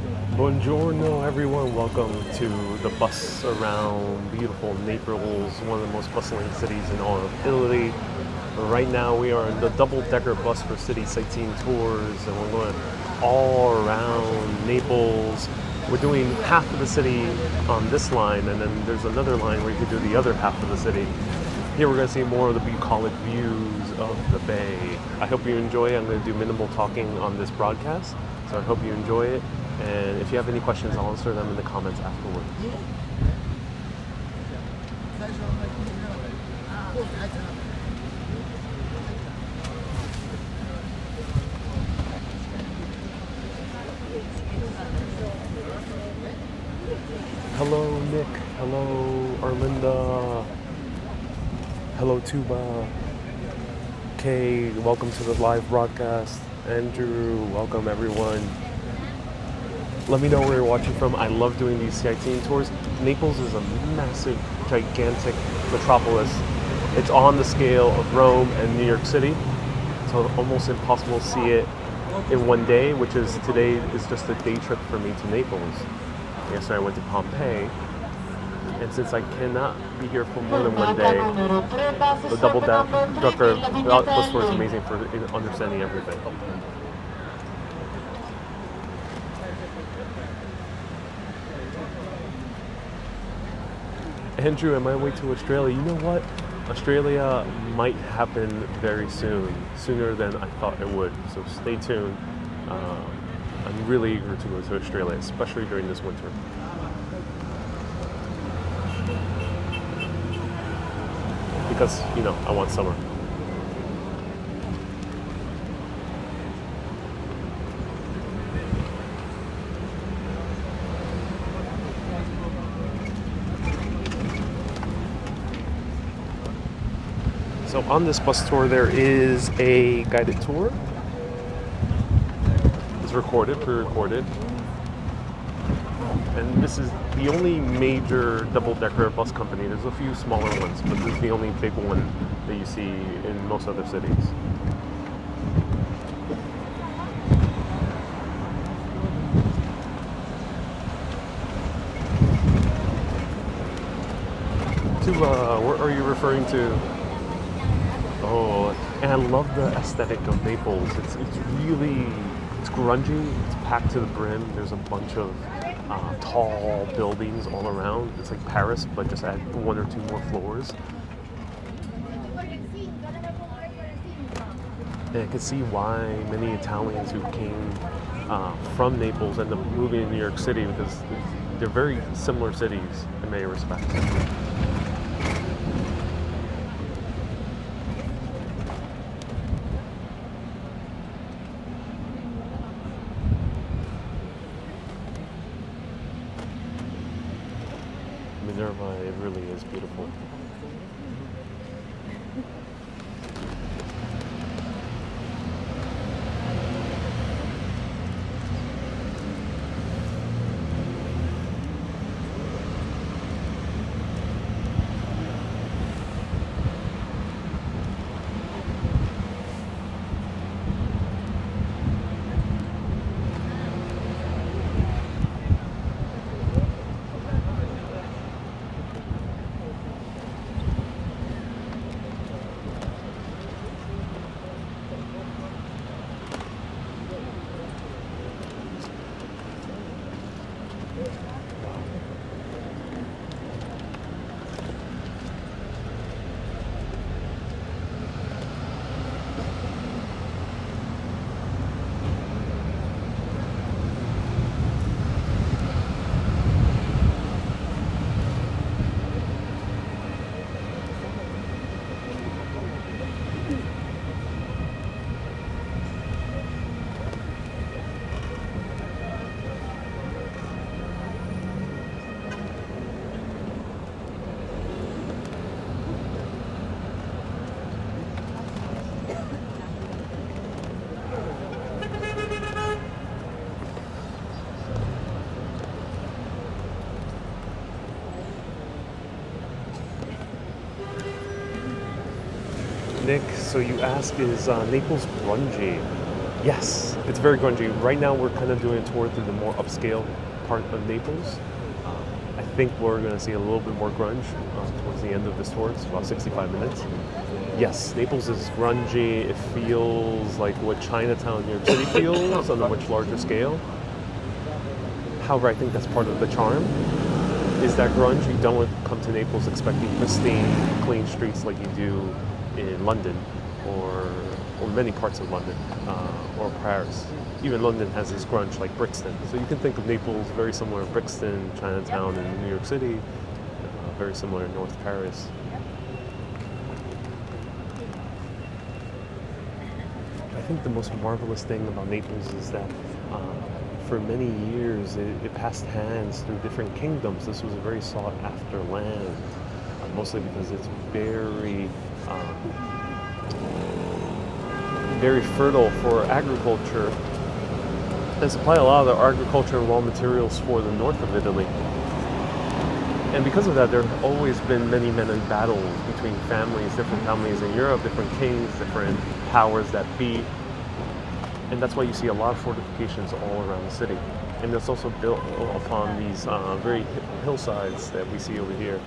Buongiorno, everyone. Welcome to the bus around beautiful Naples, one of the most bustling cities in all of Italy. Right now, we are in the double-decker bus for city sightseeing tours, and we're going all around Naples. We're doing half of the city on this line, and then there's another line where you can do the other half of the city. Here, we're going to see more of the bucolic views of the bay. I hope you enjoy it. I'm going to do minimal talking on this broadcast, so I hope you enjoy it. And if you have any questions, I'll answer them in the comments afterwards. Hello, Nick. Hello, Arlinda. Hello, Tuba. Kay, welcome to the live broadcast. Andrew, welcome everyone. Let me know where you're watching from. I love doing these sightseeing tours. Naples is a massive, gigantic metropolis. It's on the scale of Rome and New York City. So almost impossible to see it in one day, which is today is just a day trip for me to Naples. Yesterday I went to Pompeii. And since I cannot be here for more than one day, the double-decker bus tour is amazing for understanding everything. Andrew, on my way to Australia, you know what? Australia might happen very soon, sooner than I thought it would. So stay tuned. I'm really eager to go to Australia, especially during this winter. Because, I want summer. So on this bus tour, there is a guided tour. It's recorded, pre-recorded. And this is the only major double-decker bus company. There's a few smaller ones, but this is the only big one that you see in most other cities. What are you referring to? Oh, and I love the aesthetic of Naples. It's grungy. It's packed to the brim. There's a bunch of tall buildings all around. It's like Paris, but just add one or two more floors. And I can see why many Italians who came from Naples end up moving to New York City, because they're very similar cities in many respects. Minerva, it really is beautiful. Nick, so you ask, is Naples grungy? Yes, it's very grungy. Right now, we're kind of doing a tour through the more upscale part of Naples. I think we're going to see a little bit more grunge towards the end of this tour. It's about 65 minutes. Yes, Naples is grungy. It feels like what Chinatown, New York City feels on a much larger scale. However, I think that's part of the charm. Is that grunge? You don't come to Naples expecting pristine, clean streets like you do in London or many parts of London or Paris. Even London has this grunge like Brixton. So you can think of Naples very similar to Brixton, Chinatown, and New York City, very similar to North Paris. I think the most marvelous thing about Naples is that for many years it passed hands through different kingdoms. This was a very sought after land, mostly because it's very fertile for agriculture and supply a lot of the agriculture and raw materials for the north of Italy. And because of that, there have always been many battles between families, different families in Europe, different kings, different powers that be. And that's why you see a lot of fortifications all around the city. And it's also built upon these very hillsides that we see over here.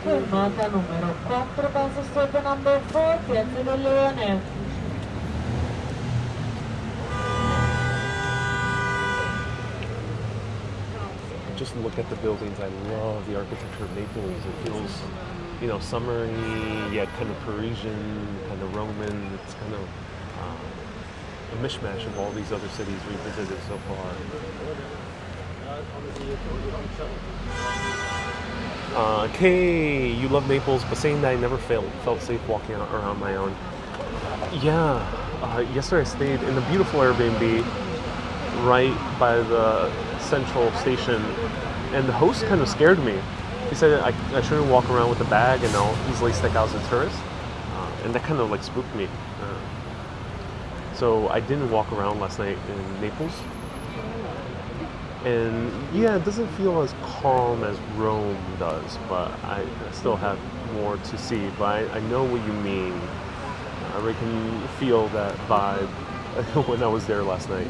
Fermata numero 4, bus stop number 4, Piazza del Leone. Just look at the buildings. I love the architecture of Naples. It feels, summery, yet kind of Parisian, kind of Roman. It's kind of a mishmash of all these other cities we've visited so far. Kay, you love Naples, but saying that I never felt safe walking around my own. Yeah, yesterday I stayed in a beautiful Airbnb right by the central station, and the host kind of scared me. He said I shouldn't walk around with a bag and I'll easily stick out as a tourist, and that kind of like spooked me. So I didn't walk around last night in Naples. And yeah, it doesn't feel as calm as Rome does, but I still have more to see. But I know what you mean. I really can feel that vibe when I was there last night.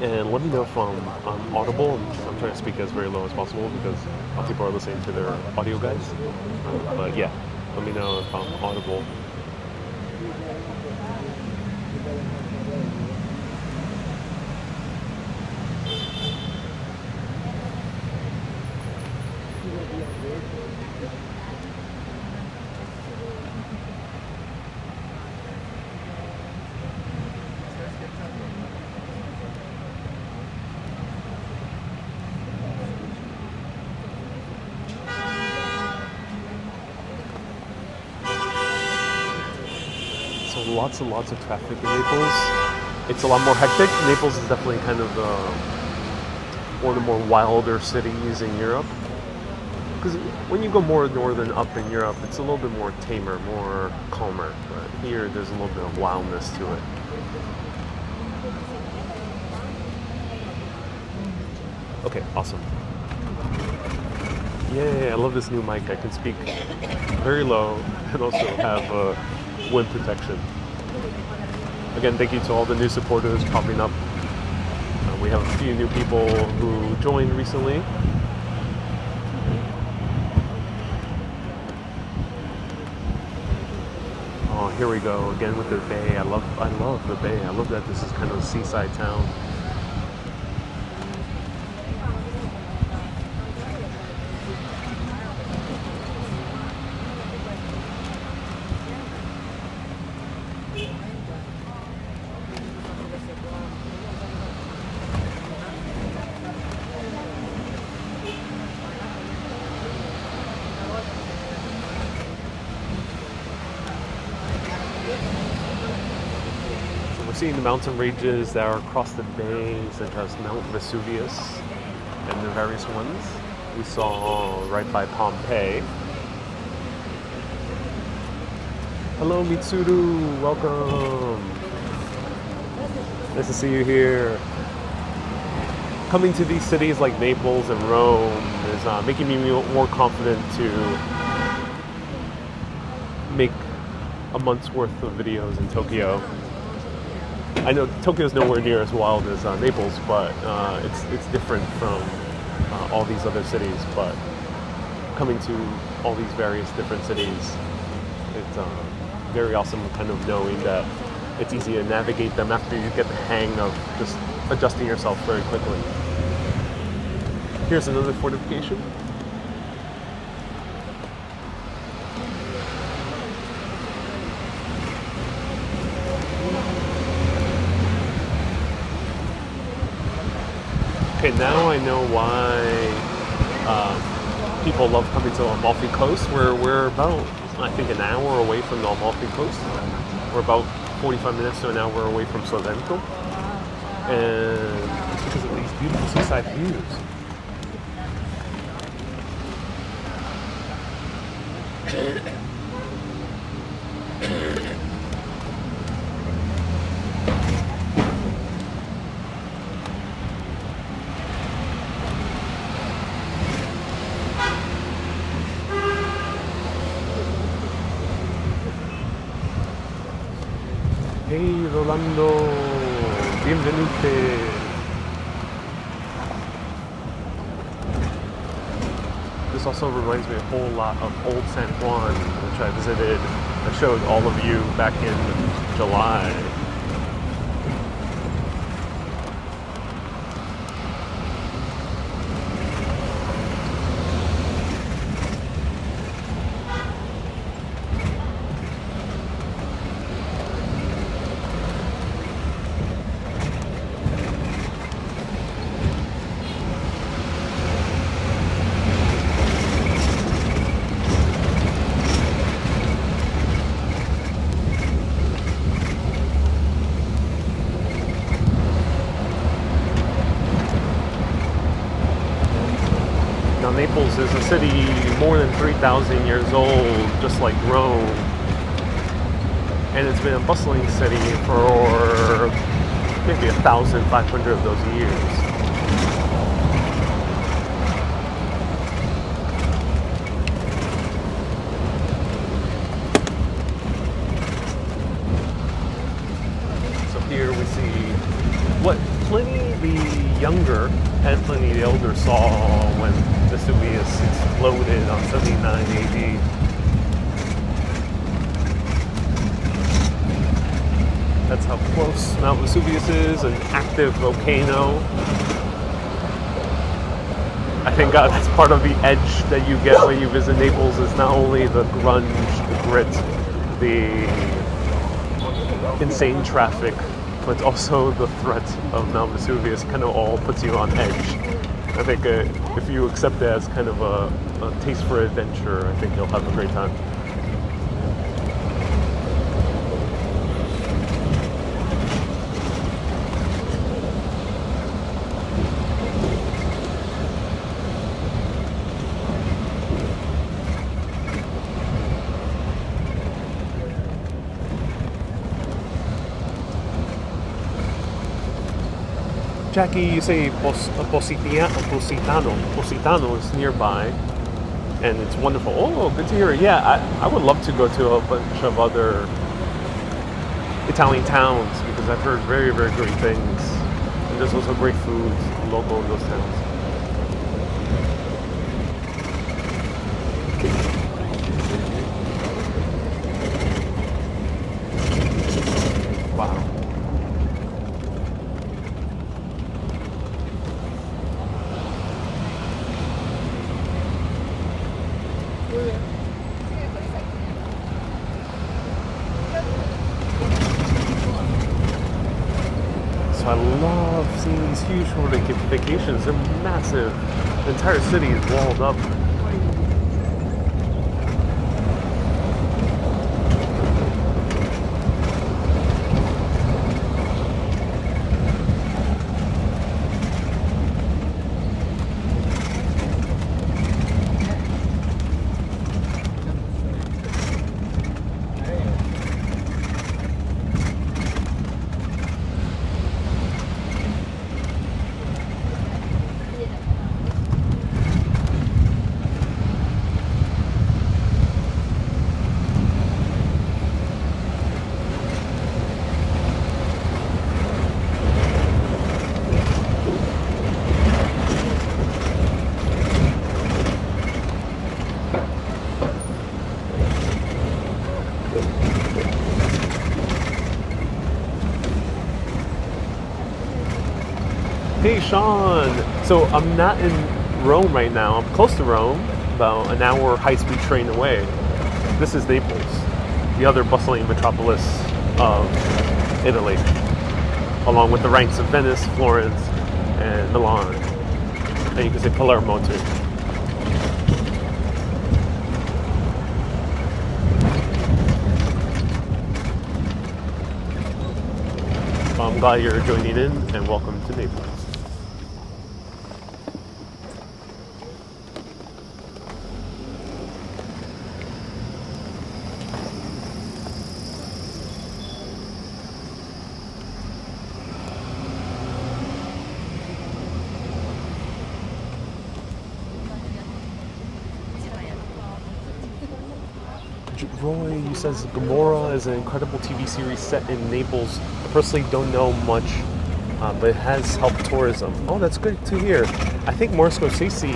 And let me know if I'm audible. I'm trying to speak as very low as possible because people are listening to their audio guides. But yeah, let me know if I'm audible. Lots and lots of traffic in Naples. It's a lot more hectic. Naples is definitely kind of one of the more wilder cities in Europe. Because when you go more northern up in Europe, it's a little bit more tamer, more calmer. But here, there's a little bit of wildness to it. Okay, awesome. Yay, I love this new mic. I can speak very low and also have wind protection. Again, thank you to all the new supporters popping up. We have a few new people who joined recently. Oh, here we go again with the bay. I love the bay. I love that this is kind of a seaside town. Seeing the mountain ranges that are across the bay, such as Mount Vesuvius and the various ones we saw right by Pompeii. Hello Mitsuru, welcome. Nice to see you here. Coming to these cities like Naples and Rome is making me more confident to a month's worth of videos in Tokyo. I know Tokyo's nowhere near as wild as Naples, but it's different from all these other cities. But coming to all these various different cities, it's very awesome kind of knowing that it's easy to navigate them after you get the hang of just adjusting yourself very quickly. Here's another fortification. Okay, now I know why people love coming to Amalfi Coast. We're about, I think, an hour away from the Amalfi Coast. We're about 45 minutes to an hour away from Sorrento. And it's because of these beautiful seaside views. Hey Rolando, bienvenute. This also reminds me a whole lot of Old San Juan, which I visited. I showed all of you back in July. Naples is a city more than 3,000 years old, just like Rome. And it's been a bustling city for maybe 1,500 of those years. So here we see what Pliny the Younger and Pliny the Elder saw when Vesuvius exploded on 79 AD. That's how close Mount Vesuvius is, an active volcano. I think that's part of the edge that you get when you visit Naples is not only the grunge, the grit, the insane traffic, but also the threat of Mount Vesuvius kind of all puts you on edge. I think if you accept it as kind of a taste for adventure, I think you'll have a great time. Jackie, you say Positano. Positano is nearby, and it's wonderful. Oh, good to hear. Yeah, I would love to go to a bunch of other Italian towns because I've heard very, very great things. And there's also great food local in those towns. Wow. I love seeing these huge fortifications. They're massive. The entire city is walled up. Hey, Sean. So I'm not in Rome right now. I'm close to Rome, about an hour high-speed train away. This is Naples, the other bustling metropolis of Italy, along with the ranks of Venice, Florence, and Milan. And you can say Palermo too. I'm glad you're joining in, and welcome to Naples. Roy, you says Gomorrah is an incredible TV series set in Naples. I personally don't know much, but it has helped tourism. Oh, that's good to hear. I think Martin Scorsese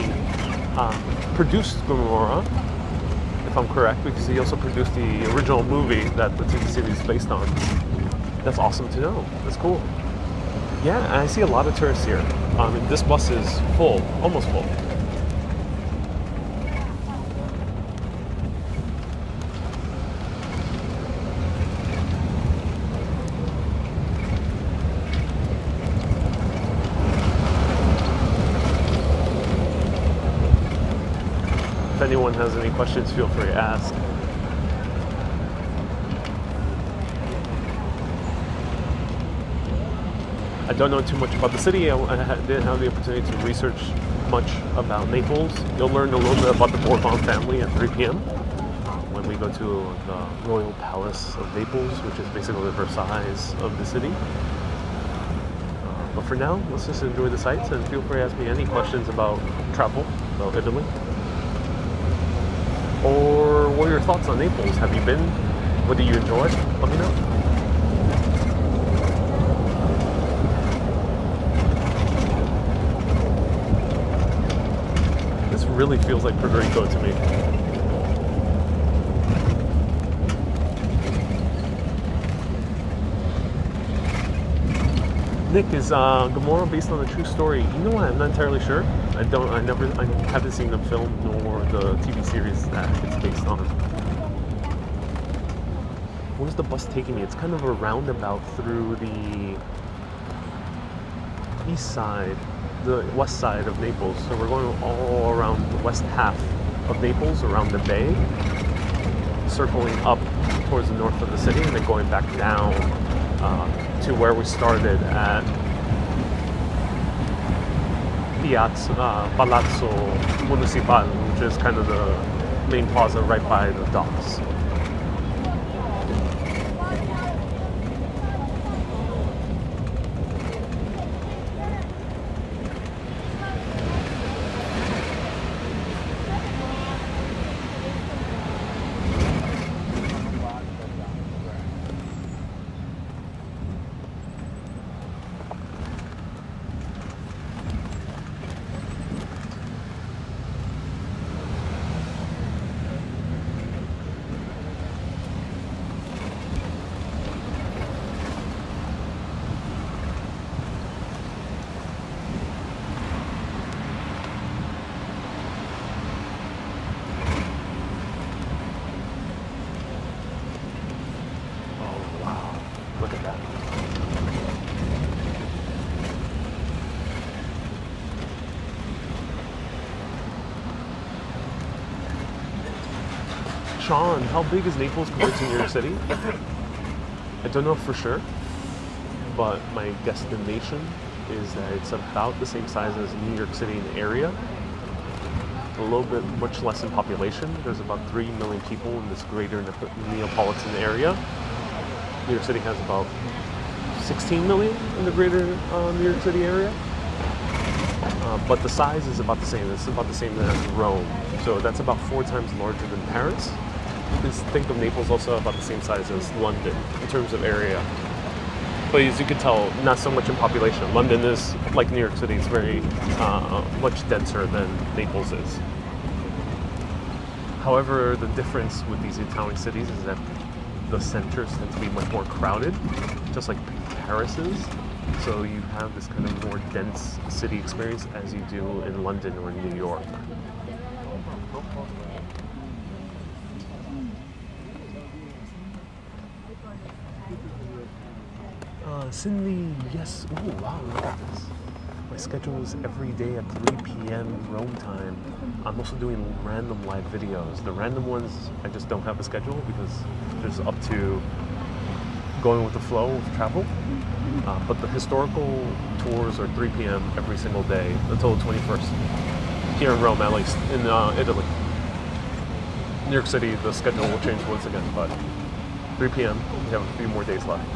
produced Gomorrah, if I'm correct, because he also produced the original movie that the TV series is based on. That's awesome to know. That's cool. Yeah, and I see a lot of tourists here. And this bus is full, almost full. If anyone has any questions, feel free to ask. I don't know too much about the city. I didn't have the opportunity to research much about Naples. You'll learn a little bit about the Bourbon family at 3 p.m. When we go to the Royal Palace of Naples, which is basically the Versailles of the city. But for now, let's just enjoy the sights, and feel free to ask me any questions about travel, about Italy. Or what are your thoughts on Naples? Have you been? What do you enjoy? Let me know. This really feels like Puerto Rico to me. Nick, is Gomorrah based on a true story? You know what? I'm not entirely sure. I haven't seen the film nor the TV series that it's based on. Where's the bus taking me? It's kind of a roundabout through the east side, the west side of Naples. So we're going all around the west half of Naples, around the bay, circling up towards the north of the city, and then going back down to where we started at Palazzo Municipal, which is kind of the main plaza right by the docks. Look at that. Sean, how big is Naples compared to New York City? I don't know for sure, but my guesstimation is that it's about the same size as New York City in the area. A little bit much less in population. There's about 3 million people in this greater Neapolitan area. New York City has about 16 million in the greater New York City area. But the size is about the same. It's about the same as Rome. So that's about 4 times larger than Paris. Just think of Naples also about the same size as London in terms of area. But as you can tell, not so much in population. London is, like New York City, it's very much denser than Naples is. However, the difference with these Italian cities is that the centers tend to be much more crowded, just like Paris is. So you have this kind of more dense city experience as you do in London or New York. Cindy, yes. Ooh, wow, look at this. My schedule is every day at 3 p.m. Rome time. I'm also doing random live videos. The random ones, I just don't have a schedule because just up to going with the flow of travel. But the historical tours are 3 p.m. every single day until the 21st. Here in Rome, at least. In Italy. New York City, the schedule will change once again, but 3 p.m. We have a few more days left.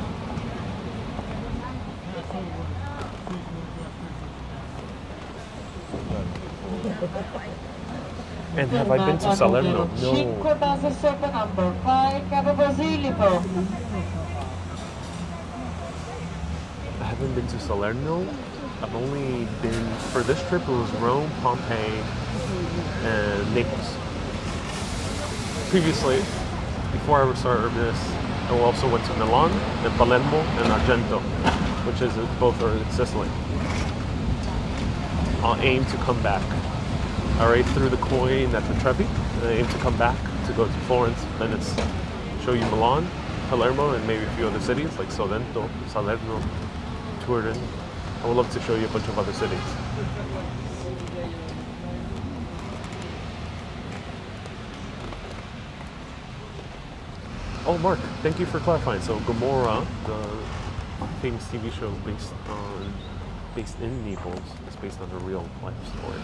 And have I been to Salerno? No. 5 bus stop number 5, Capo Basilico. I haven't been to Salerno. I've only been, for this trip, it was Rome, Pompeii, and Naples. Previously, before I started this, I also went to Milan, and Palermo, and Argento, which is both are in Sicily. I'll aim to come back. I already threw the coin at the Trevi, and I aim to come back to go to Florence, and it's show you Milan, Palermo, and maybe a few other cities like Sorrento, Salerno, Turin. I would love to show you a bunch of other cities. Oh, Mark, thank you for clarifying. So Gomorrah, the famous TV show based in Naples, is based on a real life story.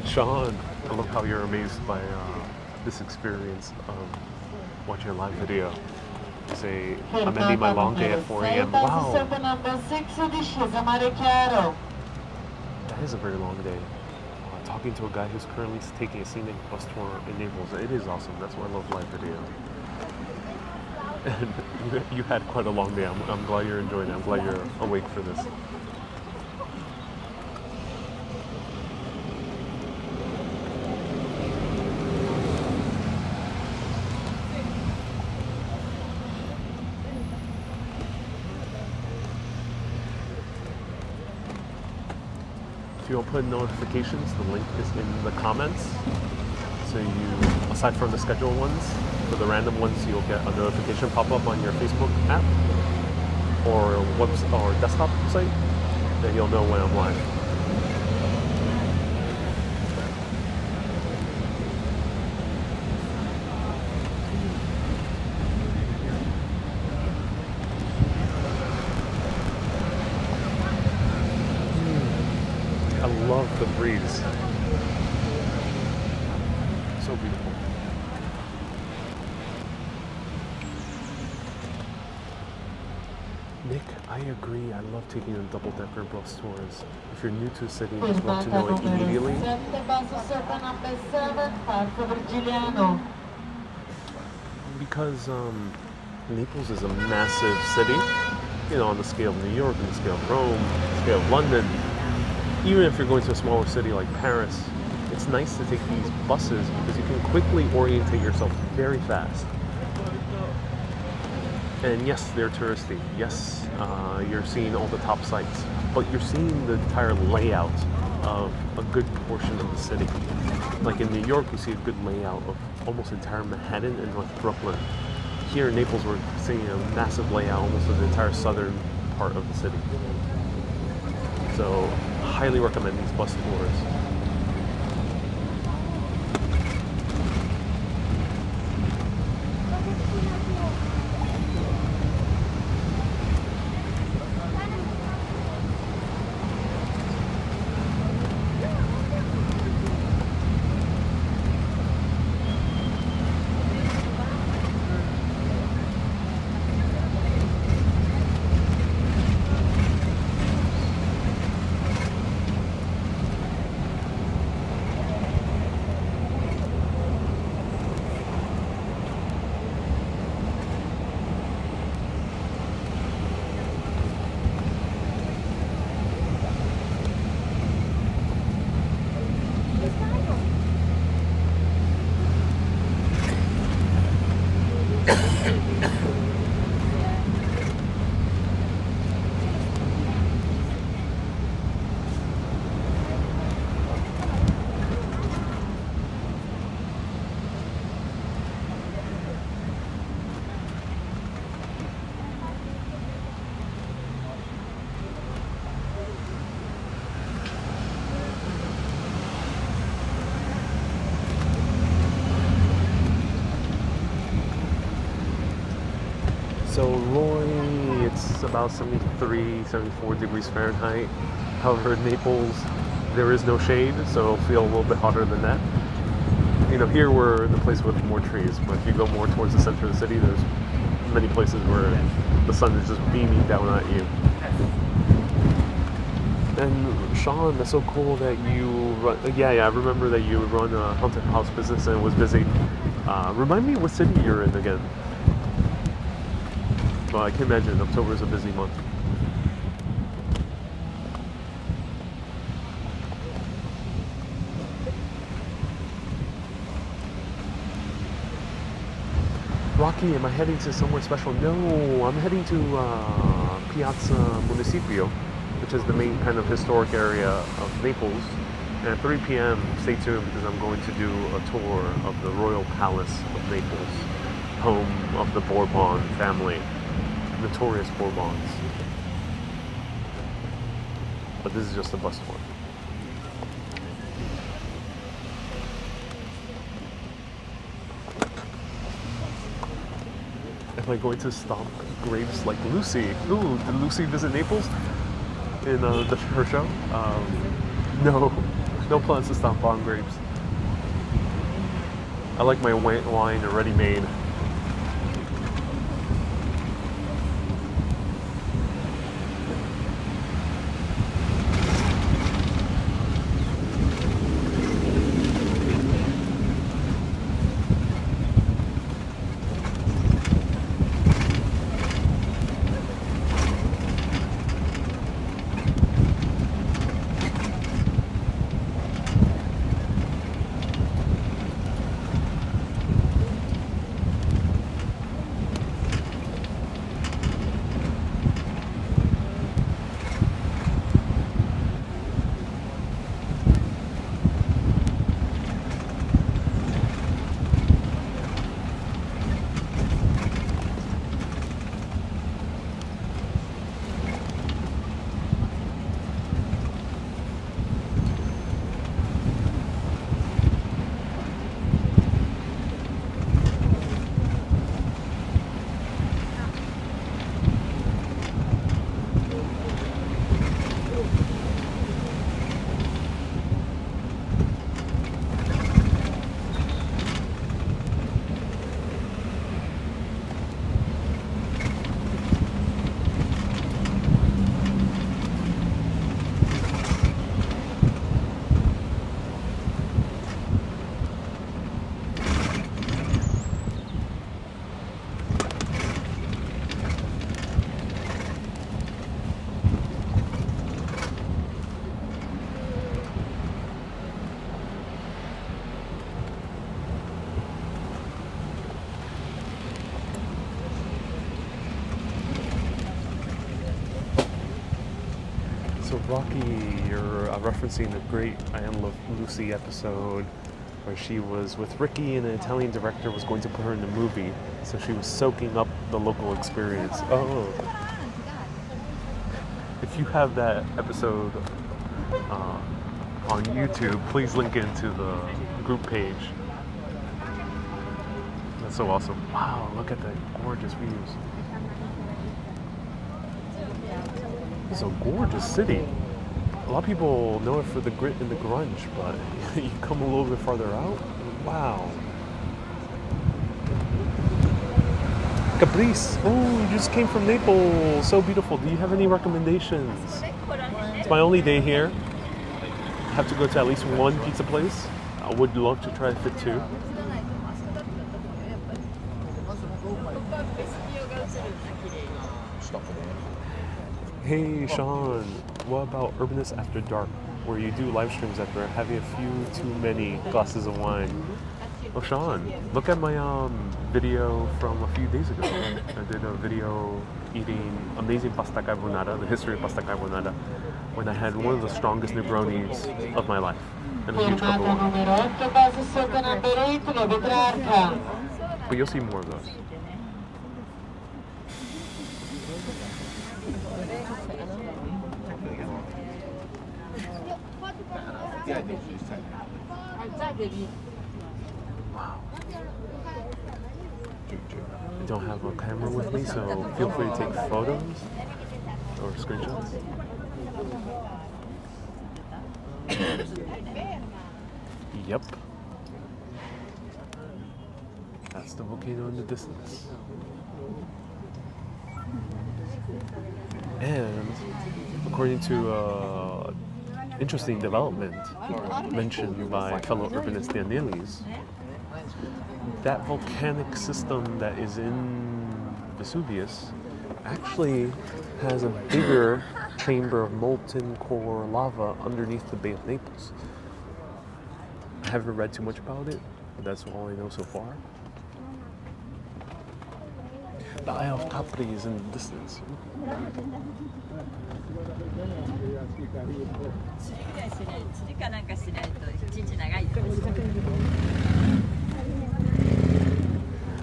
Sean, I love how you're amazed by this experience of watching a live video. You say, I'm ending my long day at 4 a.m. Wow! That is a very long day. Talking to a guy who's currently taking a scenic bus tour in Naples, it is awesome. That's why I love live video. And you had quite a long day. I'm glad you're enjoying it. I'm glad you're awake for this. If you want to put in notifications, the link is in the comments. So you, aside from the scheduled ones, for the random ones, you'll get a notification pop up on your Facebook app or desktop site, then you'll know when I'm live. I love the breeze. So beautiful. Nick, I agree. I love taking the double-decker bus tours. If you're new to a city, you just want to know it immediately. Because Naples is a massive city, you know, on the scale of New York, on the scale of Rome, the scale of London. Even if you're going to a smaller city like Paris, it's nice to take these buses because you can quickly orientate yourself very fast. And yes, they're touristy. Yes, you're seeing all the top sites, but you're seeing the entire layout of a good portion of the city. Like in New York, you see a good layout of almost entire Manhattan and North Brooklyn. Here in Naples, we're seeing a massive layout almost of the entire southern part of the city. So, highly recommend these bus tours. So Roy, it's about 73, 74 degrees Fahrenheit. However, in Naples, there is no shade, so it'll feel a little bit hotter than that. You know, here we're in the place with more trees, but if you go more towards the center of the city, there's many places where the sun is just beaming down at you. And Sean, that's so cool that you run. Yeah, I remember that you run a haunted house business and it was busy. Remind me what city you're in again. Well, I can imagine October is a busy month. Rocky, am I heading to somewhere special? No, I'm heading to Piazza Municipio, which is the main kind of historic area of Naples. And at 3 p.m., stay tuned because I'm going to do a tour of the Royal Palace of Naples, home of the Bourbon family, notorious Bourbons. But this is just a bus tour. Am I going to stomp grapes like Lucy? Ooh, did Lucy visit Naples in her show? No, no plans to stomp on grapes. I like my wine already made. So Rocky, you're referencing the great I Am Lucy episode where she was with Ricky and an Italian director was going to put her in the movie. So she was soaking up the local experience. Oh. If you have that episode on YouTube, please link it into the group page. That's so awesome. Wow, look at the gorgeous views. It's a gorgeous city. A lot of people know it for the grit and the grunge, but you come a little bit farther out, wow. Caprice. Oh, you just came from Naples. So beautiful. Do you have any recommendations? It's my only day here. I have to go to at least one pizza place. I would love to try Fit 2. Hey Sean, what about Urbanist After Dark, where you do live streams after having a few too many glasses of wine? Oh Sean, look at my video from a few days ago. I did a video eating amazing pasta carbonara, the history of pasta carbonara, when I had one of the strongest Negronis of my life, and a huge cup of wine. But you'll see more of those. Wow. don't have a camera with me, so feel free to take photos or screenshots. Yep. That's the volcano in the distance. And according to interesting development mentioned by fellow urbanist Danielis, that volcanic system that is in Vesuvius actually has a bigger chamber of molten core lava underneath the Bay of Naples. I haven't read too much about it, but that's all I know so far. The Isle of Capri is in the distance.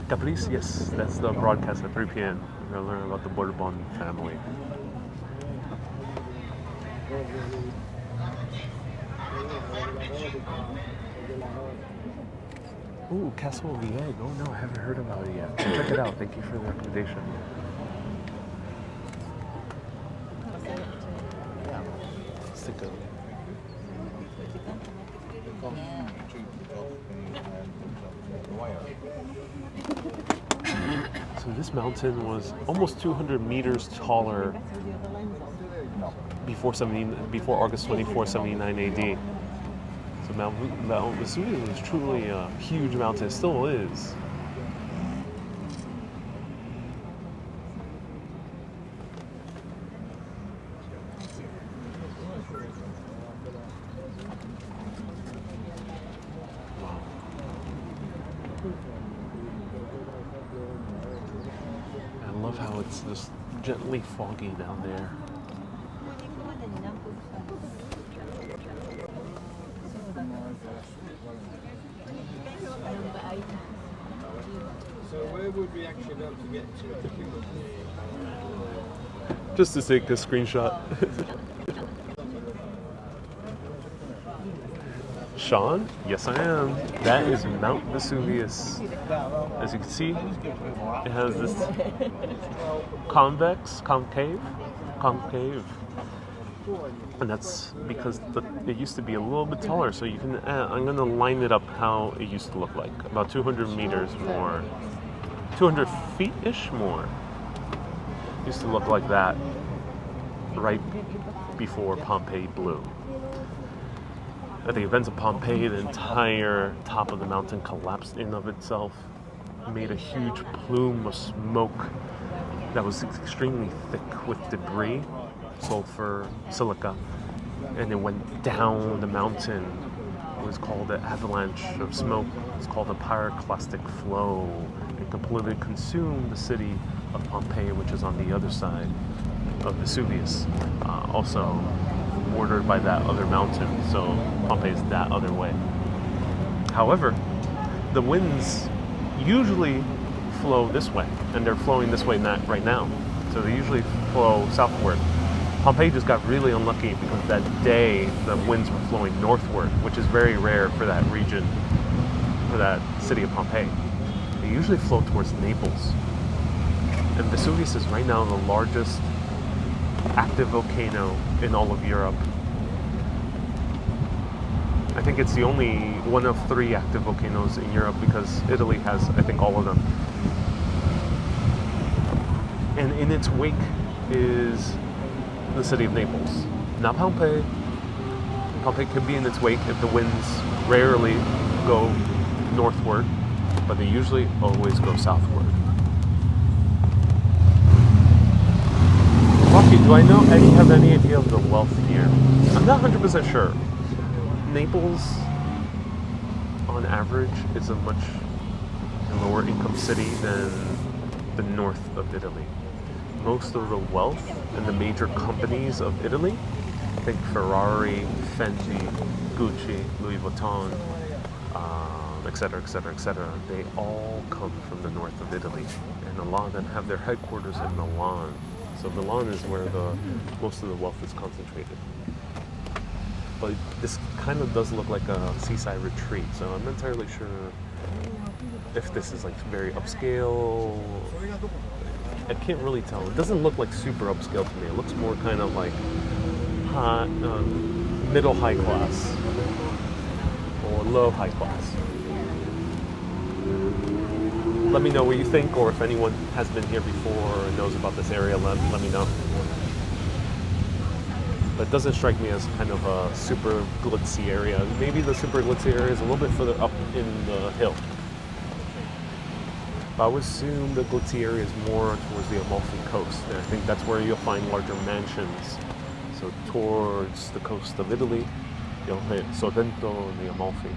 Caprice, yes, that's the broadcast at 3 p.m. We're going to learn about the Bourbon family. Ooh, Castle Vieg. Oh no, I haven't heard about it yet. Check it out. Thank you for the recommendation. Stick a... So this mountain was almost 200 meters taller before August 24, 79 AD. So Mount Vesuvius is truly a huge mountain. It still is. Wow. I love how it's just gently foggy down there. So where would we actually be able to get to? Just to take a screenshot. Sean? Yes, I am. That is Mount Vesuvius. As you can see, it has this concave. And that's because it used to be a little bit taller, so you can, I'm going to line it up how it used to look like. About 200 meters more, 200 feet-ish more. Used to look like that right before Pompeii blew. At the events of Pompeii, the entire top of the mountain collapsed in of itself, made a huge plume of smoke that was extremely thick with debris, sulfur, silica, and it went down the mountain. It was called an avalanche of smoke. It's called a pyroclastic flow. It completely consumed the city of Pompeii, which is on the other side of Vesuvius, also bordered by that other mountain. So Pompeii is that other way. However, the winds usually flow this way, and they're flowing this way right now. So they usually flow southward. Pompeii just got really unlucky because that day the winds were flowing northward, which is very rare for that region, for that city of Pompeii. They usually flow towards Naples. And Vesuvius is right now the largest active volcano in all of Europe. I think it's the only one of 3 active volcanoes in Europe because Italy has, I think, all of them. And in its wake is the city of Naples, not Pompeii. Pompeii could be in its wake if the winds rarely go northward, but they usually always go southward. Rocky, do I have any idea of the wealth here? I'm not 100% sure. Naples, on average, is a much lower income city than the north of Italy. Most of the wealth and the major companies of Italy, think Ferrari, Fendi, Gucci, Louis Vuitton, etc., etc., etc., they all come from the north of Italy. And a lot of them have their headquarters in Milan. So Milan is where most of the wealth is concentrated. But this kind of does look like a seaside retreat, so I'm not entirely sure if this is like very upscale. I can't really tell. It doesn't look like super upscale to me. It looks more kind of like high, middle high class or low high class. Let me know what you think, or if anyone has been here before and knows about this area, let me know. But it doesn't strike me as kind of a super glitzy area. Maybe the super glitzy area is a little bit further up in the hill. But I would assume the glitzy area is more towards the Amalfi Coast, and I think that's where you'll find larger mansions. So towards the coast of Italy, you'll hit Sorrento and the Amalfi.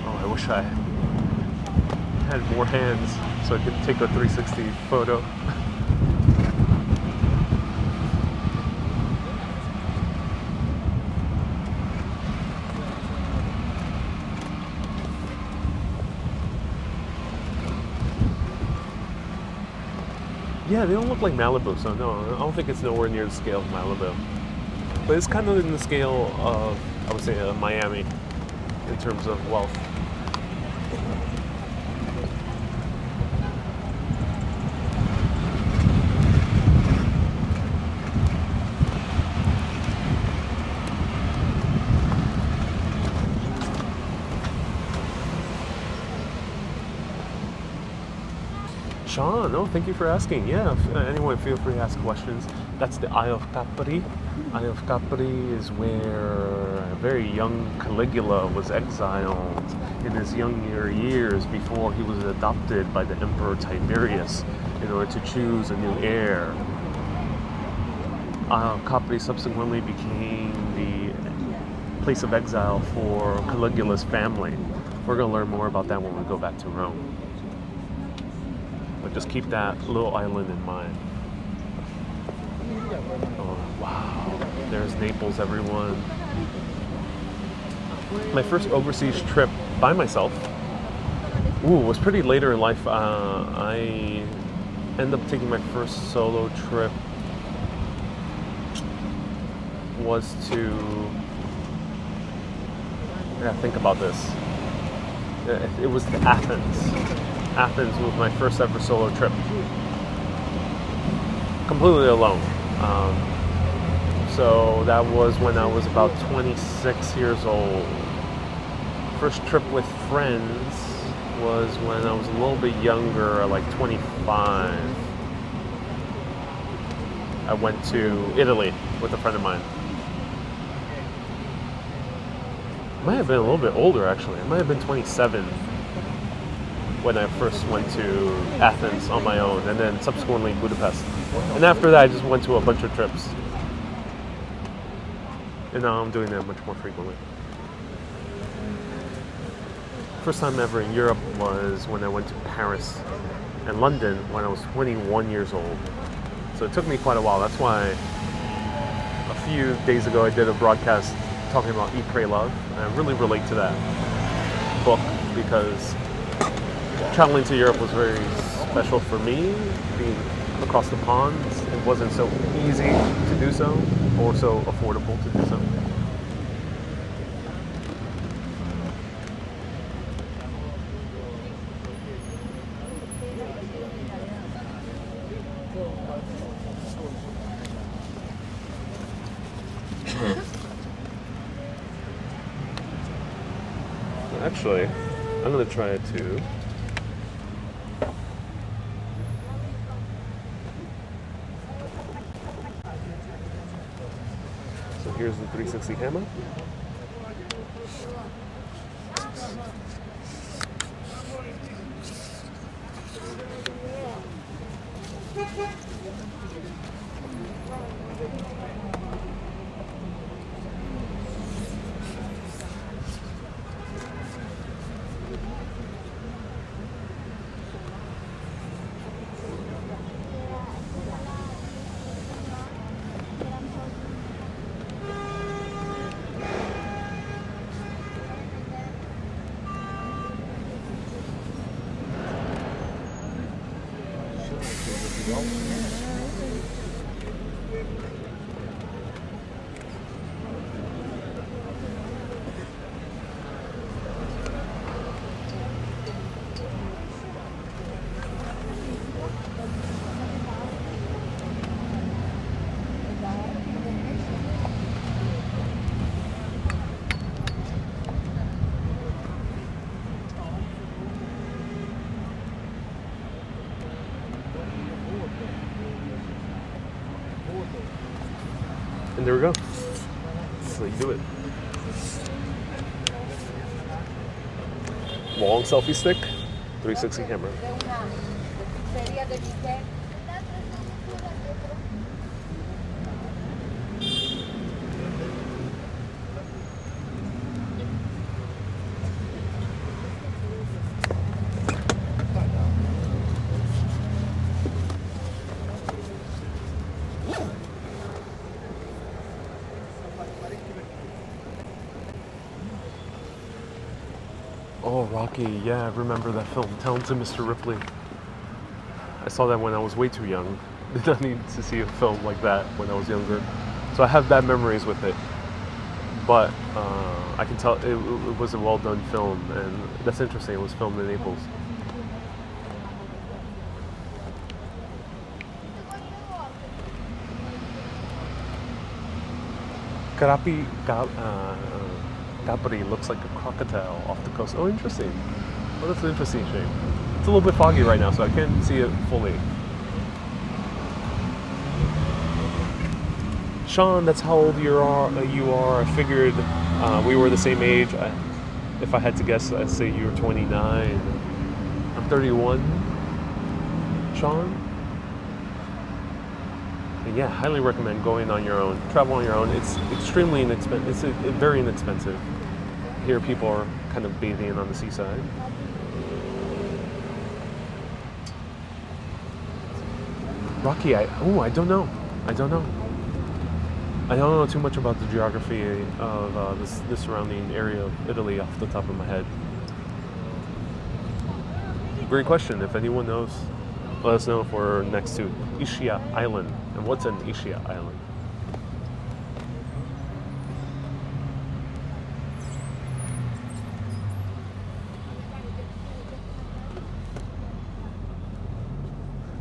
I wish I had more hands so I could take a 360 photo. Yeah, they don't look like Malibu, so no, I don't think it's nowhere near the scale of Malibu. But it's kind of in the scale of, I would say, Miami in terms of wealth. Sean, oh, thank you for asking. Yeah, if, anyone feel free to ask questions. That's the Isle of Capri. Isle of Capri is where a very young Caligula was exiled in his younger years before he was adopted by the Emperor Tiberius in order to choose a new heir. Isle of Capri subsequently became the place of exile for Caligula's family. We're going to learn more about that when we go back to Rome. But just keep that little island in mind. Oh, wow. There's Naples, everyone. My first overseas trip by myself, was pretty later in life. I ended up taking my first solo trip was to, think about this. It was to Athens. Athens was my first ever solo trip. Completely alone. So that was when I was about 26 years old. First trip with friends was when I was a little bit younger, like 25. I went to Italy with a friend of mine. I might have been a little bit older, actually. I might have been 27 when I first went to Athens on my own, and then subsequently Budapest. And after that, I just went to a bunch of trips. And now I'm doing that much more frequently. First time ever in Europe was when I went to Paris and London when I was 21 years old. So it took me quite a while. That's why a few days ago I did a broadcast talking about Eat, Pray, Love. And I really relate to that book because traveling to Europe was very special for me. Being across the pond, it wasn't so easy to do so, or so affordable to do so. Actually, I'm going to try it too. So here's the 360 camera. And there we go. That's how you do it. Long selfie stick, 360 camera. Oh, Rocky, yeah, I remember that film, Talented Mr. Ripley. I saw that when I was way too young. Did not need to see a film like that when I was younger. So I have bad memories with it. But I can tell it was a well-done film, and that's interesting, it was filmed in Naples. Capri looks like a crocodile off the coast. Oh, interesting. Oh, that's an interesting shape. It's a little bit foggy right now, so I can't see it fully. Sean, that's how old you are. I figured we were the same age. If I had to guess, I'd say you were 29. I'm 31. Sean? And yeah, highly recommend going on your own. Travel on your own. It's extremely inexpensive. It's very inexpensive. Here people are kind of bathing on the seaside. Rocky, I don't know. I don't know too much about the geography of this surrounding area of Italy off the top of my head. Great question. If anyone knows, let us know if we're next to Ischia Island. And what's an Ischia Island?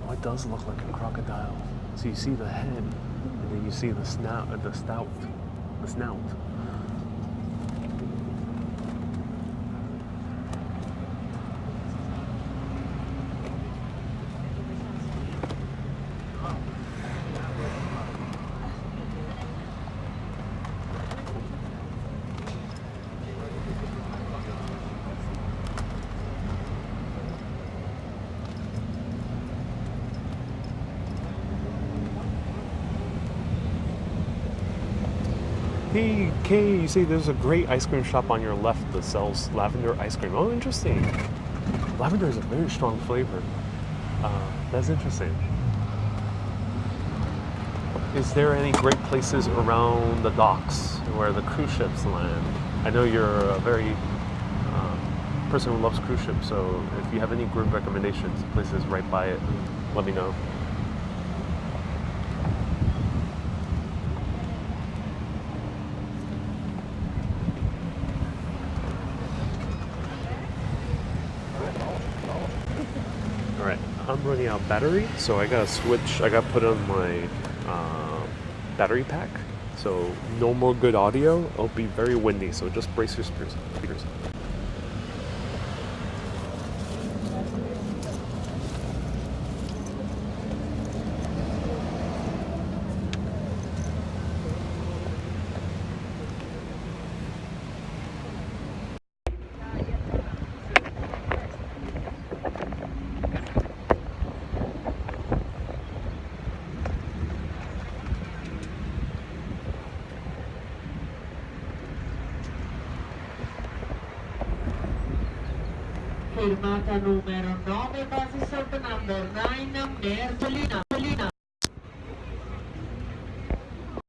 Oh, it does look like a crocodile. So you see the head, and then you see the snout. Hey, Kay, you see there's a great ice cream shop on your left that sells lavender ice cream. Oh, interesting. Lavender is a very strong flavor. That's interesting. Is there any great places around the docks where the cruise ships land? I know you're a very person who loves cruise ships, so if you have any good recommendations, places right by it, let me know. I'm running out of battery, so I gotta switch. I gotta put on my battery pack. So no more good audio. It'll be very windy, so just brace your speakers. Fermata numero 9, bus stop number 9, Mergellina.